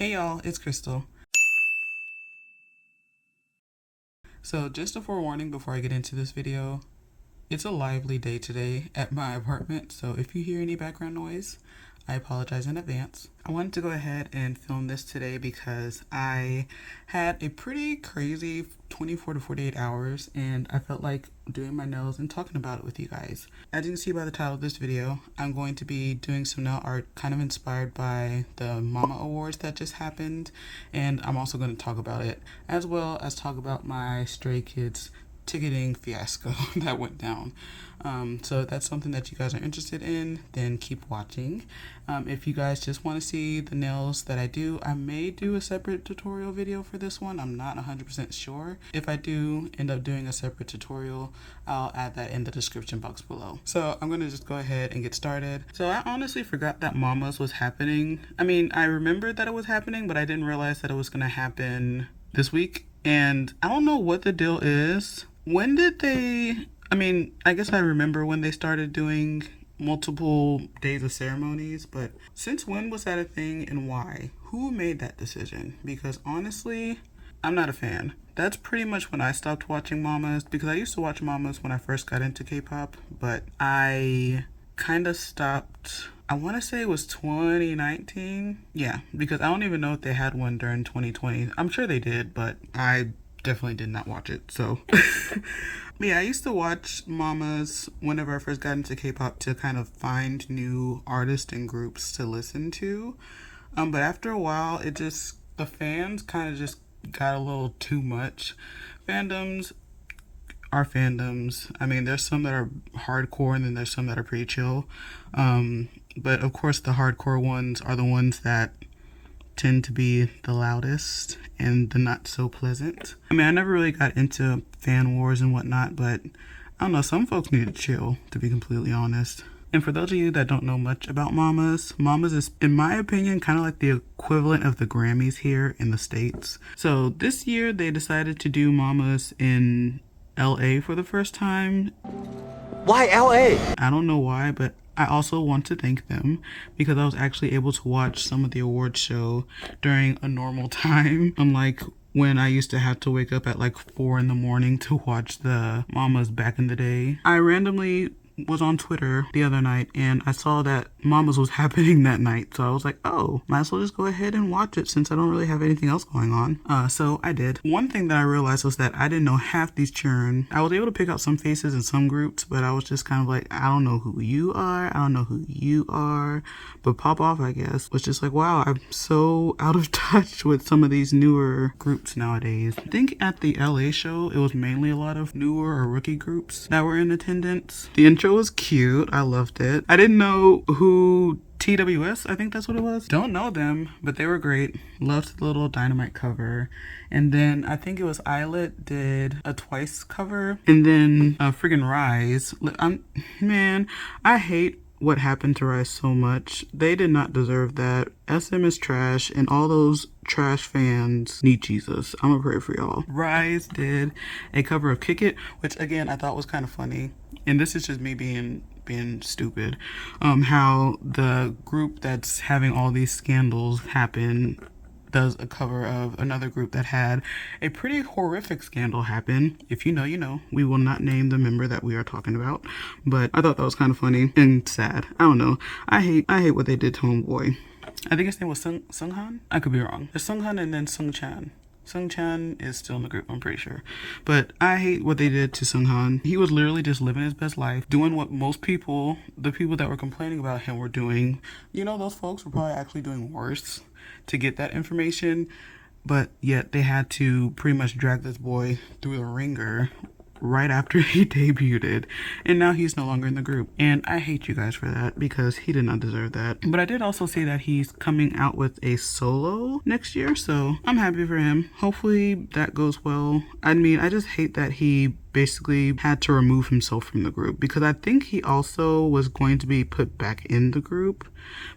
Hey y'all, it's Crystal. So just a forewarning before I get into this video, it's a lively day today at my apartment, so if you hear any background noise, I apologize in advance. I wanted to go ahead and film this today because I had a pretty crazy 24 to 48 hours and I felt like doing my nails and talking about it with you guys. As you can see by the title of this video, I'm going to be doing some nail art kind of inspired by the Mama Awards that just happened, and I'm also going to talk about it as well as talk about my Stray Kids ticketing fiasco that went down. So if that's something that you guys are interested in, then keep watching. If you guys just want to see the nails that I do, I may do a separate tutorial video for this one. I'm not 100% sure. If I do end up doing a separate tutorial, I'll add that in the description box below. So I'm gonna just go ahead and get started. So I honestly forgot that Mama's was happening. I mean, I remembered that it was happening, but I didn't realize that it was gonna happen this week. And I don't know what the deal is. When did they, I guess I remember when they started doing multiple days of ceremonies, but since when was that a thing and why? Who made that decision? Because honestly, I'm not a fan. That's pretty much when I stopped watching Mamas, because I used to watch Mamas when I first got into K-pop, but I kind of stopped. I want to say it was 2019. Yeah, because I don't even know if they had one during 2020. I'm sure they did, but I definitely did not watch it. So yeah, I used to watch Mamas whenever I first got into K-pop to kind of find new artists and groups to listen to. But after a while, the fans kind of just got a little too much. Fandoms are fandoms. There's some that are hardcore and then there's some that are pretty chill. But of course the hardcore ones are the ones that tend to be the loudest and the not so pleasant. I never really got into fan wars and whatnot, but I don't know, some folks need to chill, to be completely honest. And for those of you that don't know much about Mamas is, in my opinion, kind of like the equivalent of the Grammys here in the States. So this year they decided to do Mamas in LA for the first time. Why LA? I don't know why, but I also want to thank them because I was actually able to watch some of the awards show during a normal time, unlike when I used to have to wake up at like 4 a.m. to watch the Mamas back in the day. I randomly was on Twitter the other night and I saw that Mamas was happening that night, so I was like, oh, might as well just go ahead and watch it since I don't really have anything else going on. So I did. One thing that I realized was that I didn't know half these churn. I was able to pick out some faces in some groups, but I was just kind of like, I don't know who you are, I don't know who you are. But Pop Off, I guess, was just like, wow, I'm so out of touch with some of these newer groups nowadays. I think at the LA show, it was mainly a lot of newer or rookie groups that were in attendance. The intro was cute. I loved it. I didn't know who TWS, I think that's what it was. Don't know them, but they were great. Loved the little Dynamite cover. And then I think it was Islet did a Twice cover. And then friggin' Rise. I hate what happened to Rise so much. They did not deserve that. SM is trash, and all those trash fans need Jesus. I'm gonna pray for y'all. Rise did a cover of Kick It, which again I thought was kind of funny. And this is just me being stupid. How the group that's having all these scandals happen does a cover of another group that had a pretty horrific scandal happen. If you know, you know. We will not name the member that we are talking about, but I thought that was kind of funny and sad. I don't know. I hate what they did to Homeboy. I think his name was Sunghan? I could be wrong. There's Sunghan and then Sungchan. Sungchan is still in the group, I'm pretty sure. But I hate what they did to Sunghan. He was literally just living his best life, doing what most people, the people that were complaining about him, were doing. You know, those folks were probably actually doing worse to get that information, but yet they had to pretty much drag this boy through the ringer right after he debuted, and now he's no longer in the group. And I hate you guys for that because he did not deserve that. But I did also see that he's coming out with a solo next year, so I'm happy for him. Hopefully that goes well. I just hate that he basically had to remove himself from the group, because I think he also was going to be put back in the group,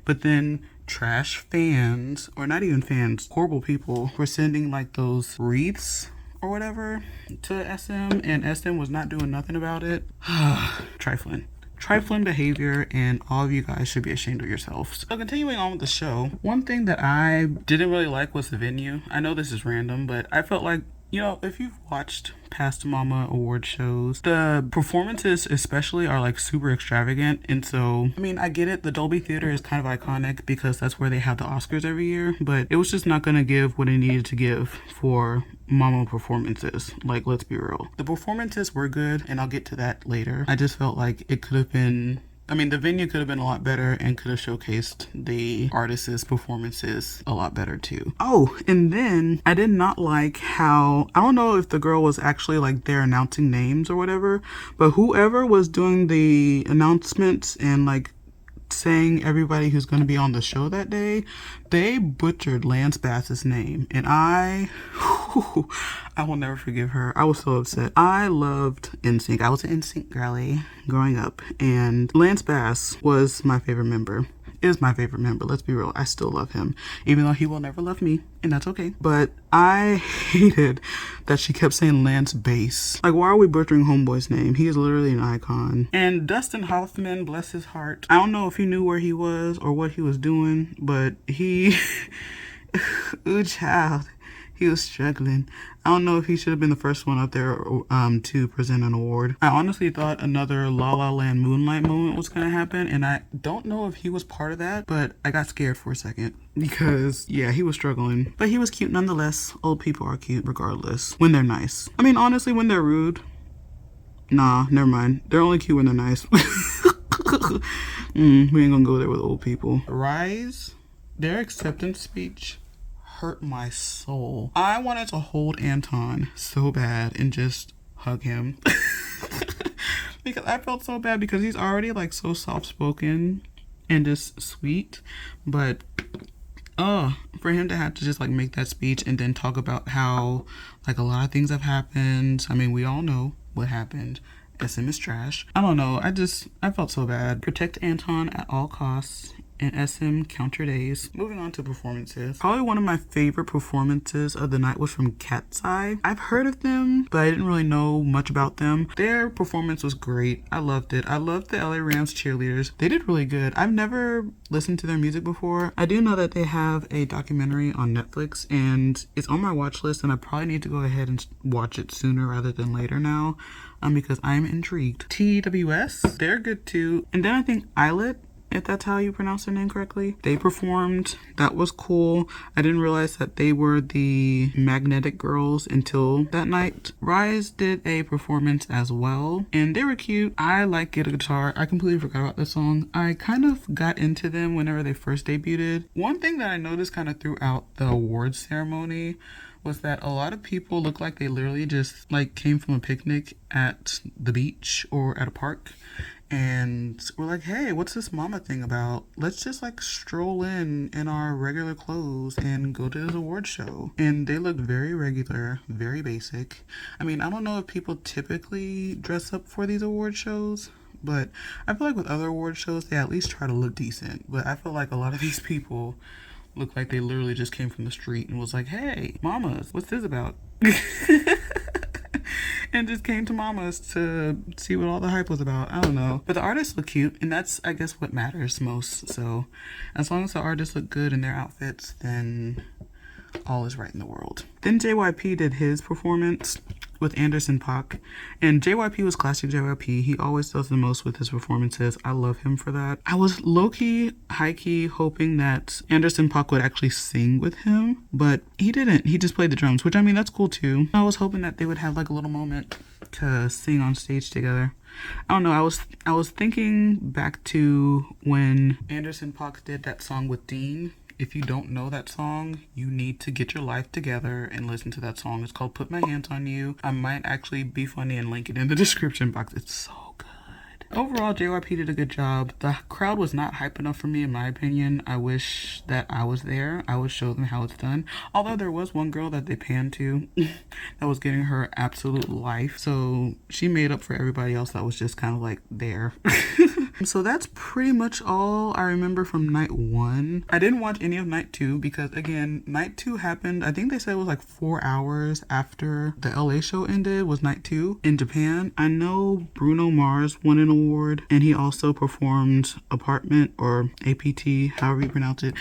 but then trash fans, or not even fans, horrible people, were sending like those wreaths or whatever to SM, and SM was not doing nothing about it. Trifling. trifling behavior, and all of you guys should be ashamed of yourselves. So continuing on with the show, one thing that I didn't really like was the venue. I know this is random, but I felt like, you know, if you've watched past Mama award shows, the performances especially are like super extravagant. And so, I mean, I get it. The Dolby Theater is kind of iconic because that's where they have the Oscars every year, but it was just not going to give what it needed to give for Mama performances. Like, let's be real. The performances were good, and I'll get to that later. I just felt like it could have been, I mean, the venue could have been a lot better and could have showcased the artists' performances a lot better too. Oh, and then I did not like how, I don't know if the girl was actually like there announcing names or whatever, but whoever was doing the announcements and like saying everybody who's going to be on the show that day, they butchered Lance Bass's name, and I will never forgive her. I was so upset. I loved NSYNC. I was an NSYNC girly growing up, and Lance Bass was my favorite member. Is my favorite member. Let's be real. I still love him, even though he will never love me, and that's okay. But I hated that she kept saying Lance Bass. Like, why are we butchering Homeboy's name? He is literally an icon. And Dustin Hoffman, bless his heart. I don't know if he knew where he was or what he was doing, but he, ooh, child, he was struggling. I don't know if he should have been the first one up there to present an award. I honestly thought another La La Land Moonlight moment was going to happen, and I don't know if he was part of that, but I got scared for a second because, yeah, he was struggling. But he was cute nonetheless. Old people are cute regardless, when they're nice. I mean, honestly, when they're rude, nah, never mind. They're only cute when they're nice. We ain't gonna go there with old people. Rise, their acceptance speech hurt my soul. I wanted to hold Anton so bad and just hug him because I felt so bad because he's already like so soft-spoken and just sweet, but for him to have to just like make that speech and then talk about how like a lot of things have happened. I mean, we all know what happened. SM is trash. I don't know. I felt so bad. Protect Anton at all costs. And SM counter days. Moving on to performances. Probably one of my favorite performances of the night was from Cat's Eye. I've heard of them, but I didn't really know much about them. Their performance was great. I loved it. I loved the LA Rams cheerleaders. They did really good. I've never listened to their music before. I do know that they have a documentary on Netflix, and it's on my watch list, and I probably need to go ahead and watch it sooner rather than later now, because I'm intrigued. TWS, they're good too. And then I think Islet, if that's how you pronounce their name correctly, they performed. That was cool. I didn't realize that they were the Magnetic Girls until that night. Rise did a performance as well, and they were cute. I like Get a Guitar. I completely forgot about this song. I kind of got into them whenever they first debuted. One thing that I noticed kind of throughout the awards ceremony was that a lot of people look like they literally just like came from a picnic at the beach or at a park, and we're like, hey, what's this mama thing about? Let's just like stroll in our regular clothes and go to this award show. And they looked very regular, very basic. I mean, I don't know if people typically dress up for these award shows, but I feel like with other award shows, they at least try to look decent. But I feel like a lot of these people look like they literally just came from the street and was like, hey, mamas, what's this about? And just came to Mama's to see what all the hype was about. I don't know. But the artists look cute, and that's, I guess, what matters most. So as long as the artists look good in their outfits, then all is right in the world. Then JYP did his performance with Anderson .Paak, and JYP was classic JYP. He always does the most with his performances. I love him for that. I was low-key, high-key hoping that Anderson .Paak would actually sing with him, but he didn't. He just played the drums, which, I mean, that's cool too. I was hoping that they would have like a little moment to sing on stage together. I don't know, I was thinking back to when Anderson .Paak did that song with Dean. If you don't know that song, you need to get your life together and listen to that song. It's called Put My Hands on You. I might actually be funny and link it in the description box. It's so good. Overall, JYP did a good job. The crowd was not hype enough for me, in my opinion. I wish that I was there. I would show them how it's done. Although there was one girl that they panned to that was getting her absolute life. So she made up for everybody else that was just kind of like there. So that's pretty much all I remember from night 1. I didn't watch any of night 2 because, again, night 2 happened, I think they said it was like 4 hours after the LA show ended, was night 2 in Japan. I know Bruno Mars won an award, and he also performed Apartment, or APT, however you pronounce it,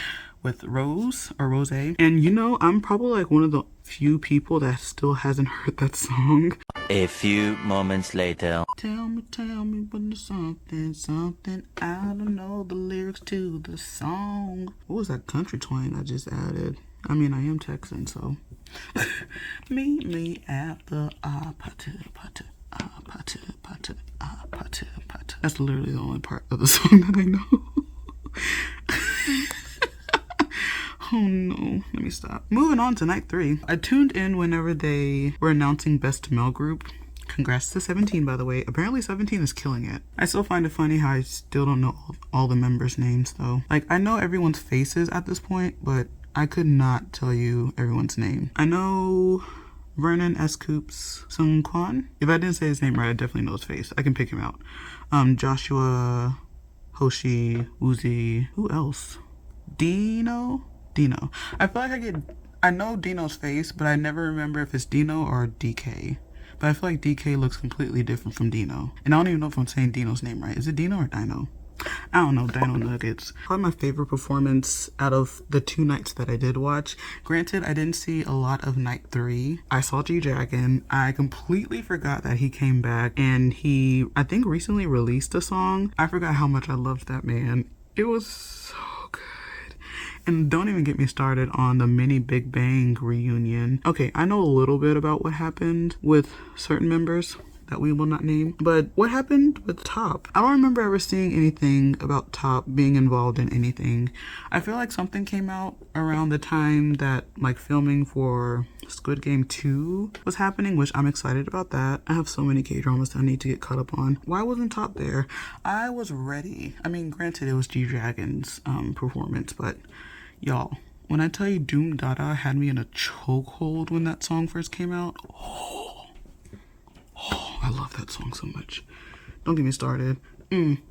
with Rose or Rose. And you know, I'm probably like one of the few people that still hasn't heard that song. A few moments later. Tell me when there's something, I don't know the lyrics to the song. What was that country twang I just added? I mean, I am Texan, so. Meet me at the potter. That's literally the only part of the song that I know. Oh no, let me stop. Moving on to night 3. I tuned in whenever they were announcing Best Male Group. Congrats to 17, by the way. Apparently 17 is killing it. I still find it funny how I still don't know all the members' names though. Like, I know everyone's faces at this point, but I could not tell you everyone's name. I know Vernon S. Coops, Sung Kwan. If I didn't say his name right, I definitely know his face. I can pick him out. Joshua, Hoshi, Uzi. Who else? Dino. I feel like I know Dino's face, but I never remember if it's Dino or DK. But I feel like DK looks completely different from Dino. And I don't even know if I'm saying Dino's name right. Is it Dino or Dino? I don't know, Dino Nuggets. Probably my favorite performance out of the 2 nights that I did watch. Granted, I didn't see a lot of night 3. I saw G-Dragon. I completely forgot that he came back, and he, I think, recently released a song. I forgot how much I loved that man. It was so good. And don't even get me started on the mini Big Bang reunion. Okay, I know a little bit about what happened with certain members that we will not name, but what happened with Top? I don't remember ever seeing anything about Top being involved in anything. I feel like something came out around the time that like filming for Squid Game 2 was happening, which I'm excited about that. I have so many K-dramas that I need to get caught up on. Why wasn't Top there? I was ready. I mean, granted, it was G-Dragon's performance, but y'all, when I tell you Doom Dada had me in a chokehold when that song first came out, I love that song so much. Don't get me started. I'm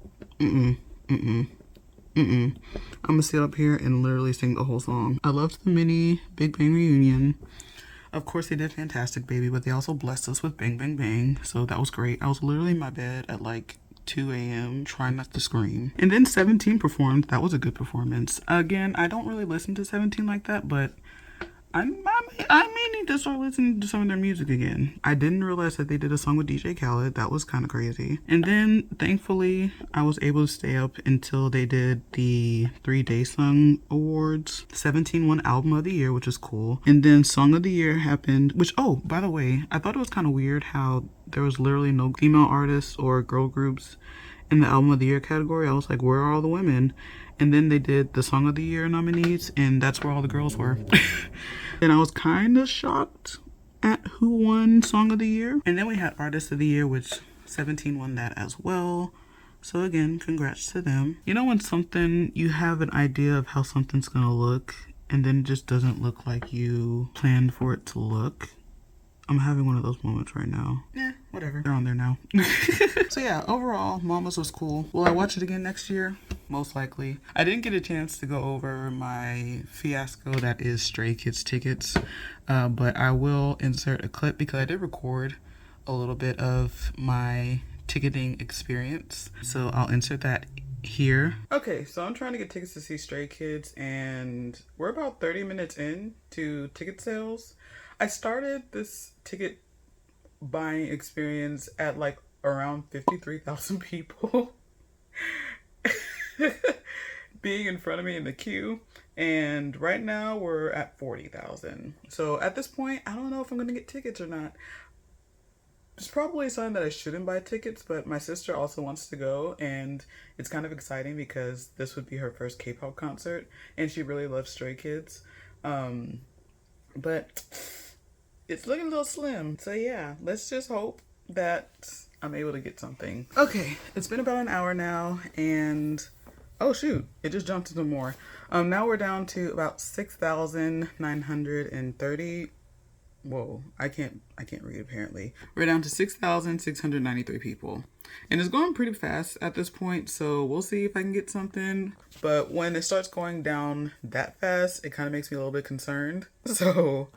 gonna sit up here and literally sing the whole song. I loved the mini Big Bang reunion. Of course, they did Fantastic Baby, but they also blessed us with Bang Bang Bang. So that was great. I was literally in my bed at like 2 a.m. trying not to scream. And then 17 performed. That was a good performance. Again, I don't really listen to 17 like that, but I may need to start listening to some of their music again. I didn't realize that they did a song with DJ Khaled. That was kind of crazy. And then, thankfully, I was able to stay up until they did the 3-Day Song Awards. 17 won Album of the Year, which is cool. And then Song of the Year happened, which, oh, by the way, I thought it was kind of weird how there was literally no female artists or girl groups in the Album of the Year category. I was like, where are all the women? And then they did the Song of the Year nominees, and that's where all the girls were. And I was kind of shocked at who won Song of the Year. And then we had Artist of the Year, which 17 won that as well. So again, congrats to them. You know when something, you have an idea of how something's gonna look, and then it just doesn't look like you planned for it to look? I'm having one of those moments right now. Whatever. They're on there now. So yeah, overall, Mamas was cool. Will I watch it again next year? Most likely. I didn't get a chance to go over my fiasco that is Stray Kids tickets, but I will insert a clip because I did record a little bit of my ticketing experience. So I'll insert that here. Okay, so I'm trying to get tickets to see Stray Kids, and we're about 30 minutes in to ticket sales. I started this ticket buying experience at like around 53,000 people being in front of me in the queue, and right now we're at 40,000. So at this point, I don't know if I'm gonna get tickets or not. It's probably a sign that I shouldn't buy tickets, but my sister also wants to go, and it's kind of exciting because this would be her first K-pop concert, and she really loves Stray Kids. But it's looking a little slim. So yeah, let's just hope that I'm able to get something. Okay, it's been about an hour now, and oh shoot, it just jumped into more. Now we're down to about 6,930. Whoa, I can't read apparently. We're down to 6,693 people. And it's going pretty fast at this point, so we'll see if I can get something. But when it starts going down that fast, it kind of makes me a little bit concerned. So,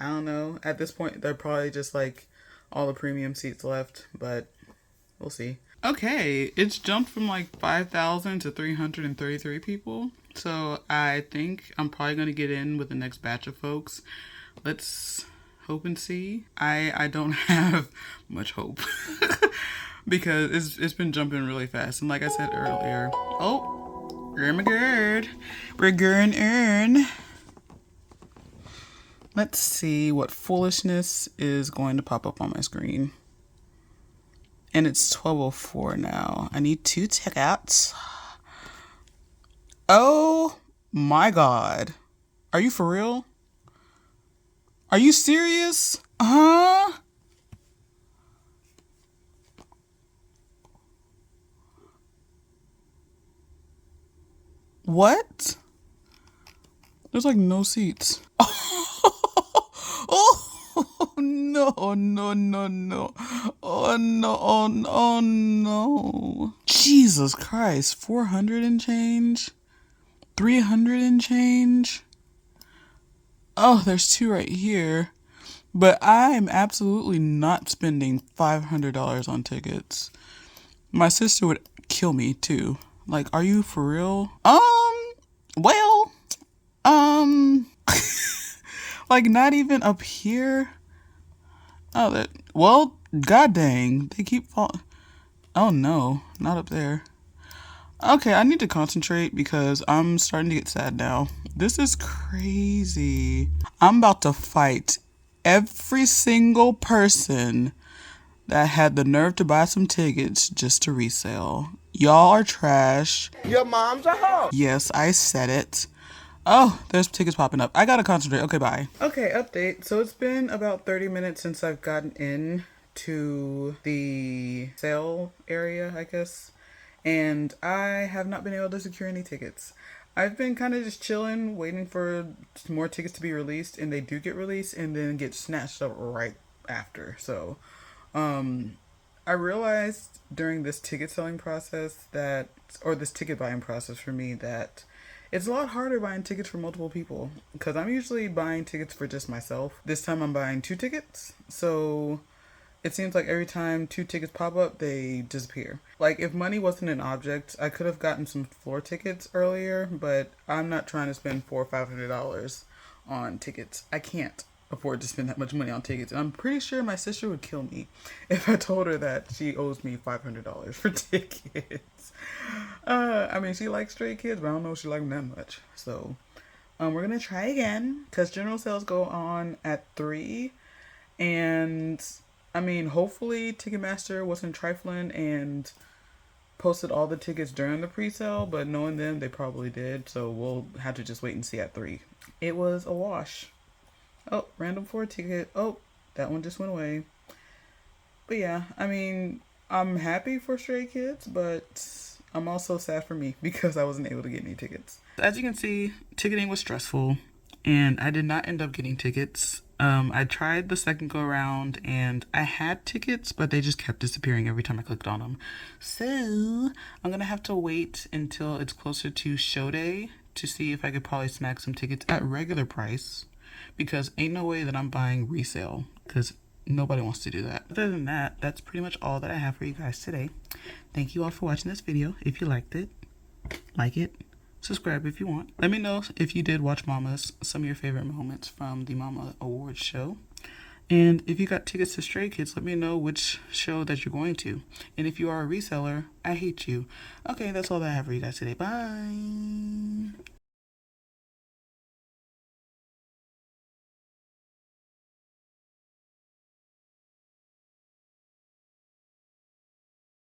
I don't know. At this point, they're probably just like all the premium seats left, but we'll see. Okay, it's jumped from like 5,000 to 333 people. So I think I'm probably going to get in with the next batch of folks. Let's hope and see. I don't have much hope because it's been jumping really fast. And like I said earlier, oh, we're going in. Let's see what Foolishness is going to pop up on my screen. And it's 12:04 now. I need 2 tickets. Oh my God. Are you for real? Are you serious? Huh? What? There's like no seats. Oh no. Oh no. Oh no. Jesus Christ. 400 and change. 300 and change. Oh, there's 2 right here. But I am absolutely not spending $500 on tickets. My sister would kill me too. Like, are you for real? Well, like not even up here. Oh, well, god dang. They keep falling. Oh no, not up there. Okay, I need to concentrate because I'm starting to get sad now. This is crazy. I'm about to fight every single person that had the nerve to buy some tickets just to resell. Y'all are trash. Your mom's a hoe. Yes, I said it. Oh, there's tickets popping up. I gotta concentrate. Okay, bye. Okay, update. So it's been about 30 minutes since I've gotten in to the sale area, I guess. And I have not been able to secure any tickets. I've been kind of just chilling, waiting for more tickets to be released, and they do get released and then get snatched up right after. So, I realized during this ticket selling process or this ticket buying process for me, that it's a lot harder buying tickets for multiple people because I'm usually buying tickets for just myself. This time I'm buying 2 tickets. So it seems like every time 2 tickets pop up, they disappear. Like, if money wasn't an object, I could have gotten some floor tickets earlier, but I'm not trying to spend $400 or $500 on tickets. I can't afford to spend that much money on tickets. And I'm pretty sure my sister would kill me if I told her that she owes me $500 for tickets. I mean, she likes Stray Kids, but I don't know if she likes them that much. So, we're going to try again because general sales go on at 3. And I mean, hopefully Ticketmaster wasn't trifling and posted all the tickets during the pre-sale, but knowing them, they probably did. So we'll have to just wait and see at 3. It was a wash. Oh, random 4 ticket. Oh, that one just went away. But yeah, I mean, I'm happy for Stray Kids, but I'm also sad for me because I wasn't able to get any tickets. As you can see, ticketing was stressful and I did not end up getting tickets. I tried the second go around and I had tickets, but they just kept disappearing every time I clicked on them. So I'm going to have to wait until it's closer to show day to see if I could probably snag some tickets at regular price, because ain't no way that I'm buying resale because nobody wants to do that. Other than that, that's pretty much all that I have for you guys today. Thank you all for watching this video. If you liked it, like it. Subscribe if you want. Let me know if you did watch Mama's, some of your favorite moments from the Mama Awards show. And if you got tickets to Stray Kids, let me know which show that you're going to. And if you are a reseller, I hate you. Okay, that's all that I have for you guys today. Bye.